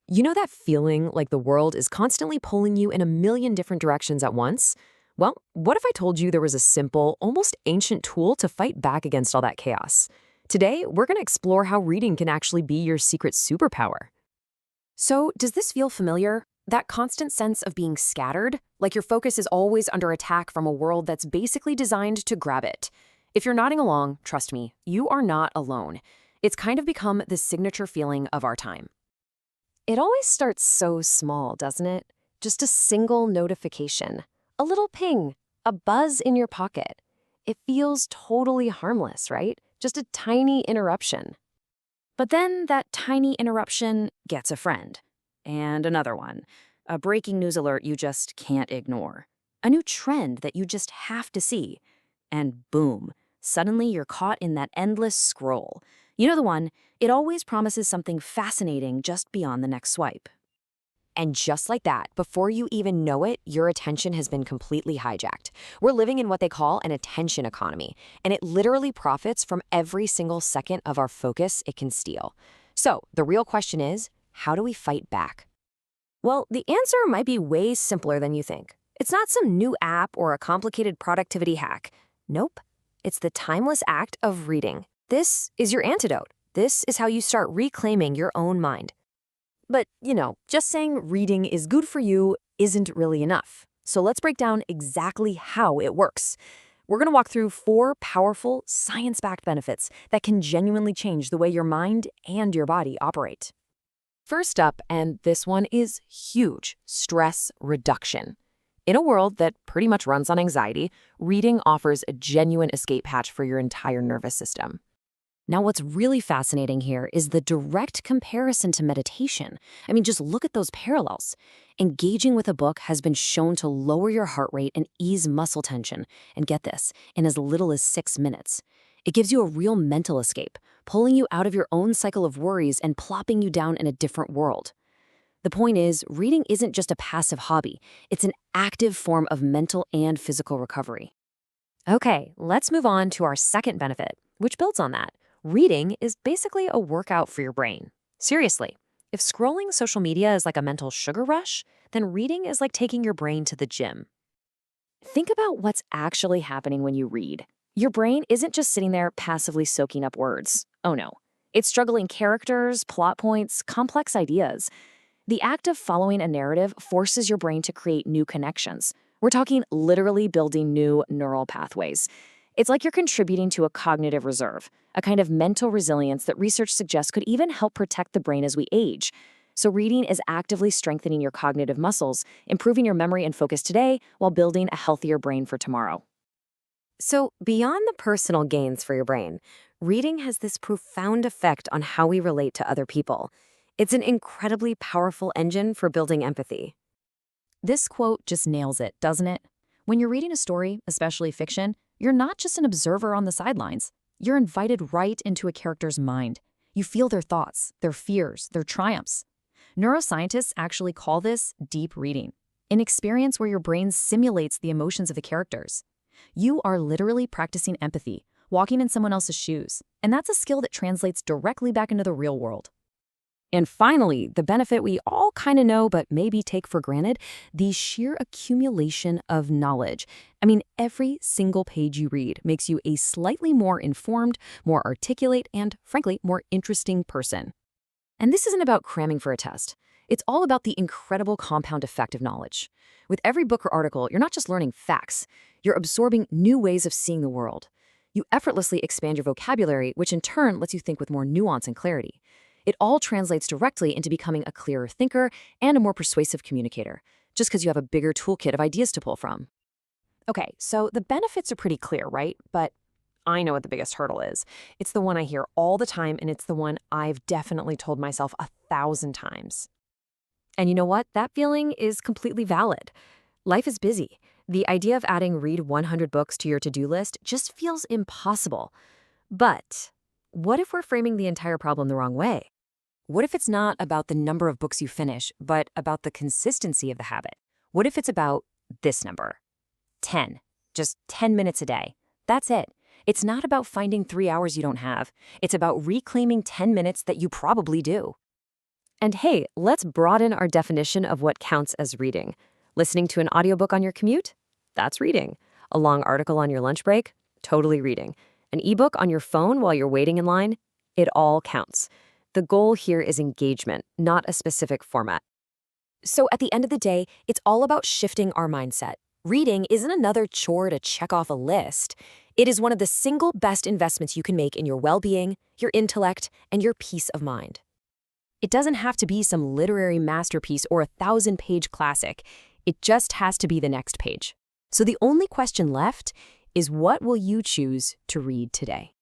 You know that feeling like the world is constantly pulling you in a million different directions at once? Well, what if I told you there was a simple, almost ancient tool to fight back against all that chaos? Today, we're going to explore how reading can actually be your secret superpower. So, does this feel familiar? That constant sense of being scattered, like your focus is always under attack from a world that's basically designed to grab it. If you're nodding along, trust me, you are not alone. It's kind of become the signature feeling of our time. It always starts so small, doesn't it? Just a single notification, a little ping, a buzz in your pocket. It feels totally harmless, right? Just a tiny interruption. But then that tiny interruption gets a friend. And another one. A breaking news alert you just can't ignore. A new trend that you just have to see. And boom, suddenly you're caught in that endless scroll. You know the one, it always promises something fascinating just beyond the next swipe. And just like that, before you even know it, your attention has been completely hijacked. We're living in what they call an attention economy, and it literally profits from every single second of our focus it can steal. So the real question is, how do we fight back? Well, the answer might be way simpler than you think. It's not some new app or a complicated productivity hack. Nope. It's the timeless act of reading. This is your antidote. This is how you start reclaiming your own mind. But, just saying reading is good for you isn't really enough. So let's break down exactly how it works. We're going to walk through 4 powerful, science-backed benefits that can genuinely change the way your mind and your body operate. First up, and this one is huge, stress reduction. In a world that pretty much runs on anxiety, reading offers a genuine escape hatch for your entire nervous system. Now, what's really fascinating here is the direct comparison to meditation. I mean, just look at those parallels. Engaging with a book has been shown to lower your heart rate and ease muscle tension. And get this, in as little as 6 minutes. It gives you a real mental escape, pulling you out of your own cycle of worries and plopping you down in a different world. The point is, reading isn't just a passive hobby. It's an active form of mental and physical recovery. Okay, let's move on to our second benefit, which builds on that. Reading is basically a workout for your brain. Seriously, if scrolling social media is like a mental sugar rush, then reading is like taking your brain to the gym. Think about what's actually happening when you read. Your brain isn't just sitting there passively soaking up words. Oh no. It's juggling characters, plot points, complex ideas. The act of following a narrative forces your brain to create new connections. We're talking literally building new neural pathways. It's like you're contributing to a cognitive reserve, a kind of mental resilience that research suggests could even help protect the brain as we age. So reading is actively strengthening your cognitive muscles, improving your memory and focus today while building a healthier brain for tomorrow. So beyond the personal gains for your brain, reading has this profound effect on how we relate to other people. It's an incredibly powerful engine for building empathy. This quote just nails it, doesn't it? When you're reading a story, especially fiction, you're not just an observer on the sidelines. You're invited right into a character's mind. You feel their thoughts, their fears, their triumphs. Neuroscientists actually call this deep reading, an experience where your brain simulates the emotions of the characters. You are literally practicing empathy, walking in someone else's shoes, and that's a skill that translates directly back into the real world. And finally, the benefit we all kind of know but maybe take for granted, the sheer accumulation of knowledge. I mean, every single page you read makes you a slightly more informed, more articulate, and frankly, more interesting person. And this isn't about cramming for a test. It's all about the incredible compound effect of knowledge. With every book or article, you're not just learning facts, you're absorbing new ways of seeing the world. You effortlessly expand your vocabulary, which in turn lets you think with more nuance and clarity. It all translates directly into becoming a clearer thinker and a more persuasive communicator, just because you have a bigger toolkit of ideas to pull from. Okay, so the benefits are pretty clear, right? But I know what the biggest hurdle is. It's the one I hear all the time, and it's the one I've definitely told myself 1,000 times. And you know what? That feeling is completely valid. Life is busy. The idea of adding read 100 books to your to-do list just feels impossible. But what if we're framing the entire problem the wrong way? What if it's not about the number of books you finish, but about the consistency of the habit? What if it's about this number? 10. Just 10 minutes a day. That's it. It's not about finding 3 hours you don't have. It's about reclaiming 10 minutes that you probably do. And hey, let's broaden our definition of what counts as reading. Listening to an audiobook on your commute? That's reading. A long article on your lunch break? Totally reading. An ebook on your phone while you're waiting in line? It all counts. The goal here is engagement, not a specific format. So at the end of the day, it's all about shifting our mindset. Reading isn't another chore to check off a list. It is one of the single best investments you can make in your well-being, your intellect, and your peace of mind. It doesn't have to be some literary masterpiece or a 1,000-page classic. It just has to be the next page. So the only question left is, what will you choose to read today?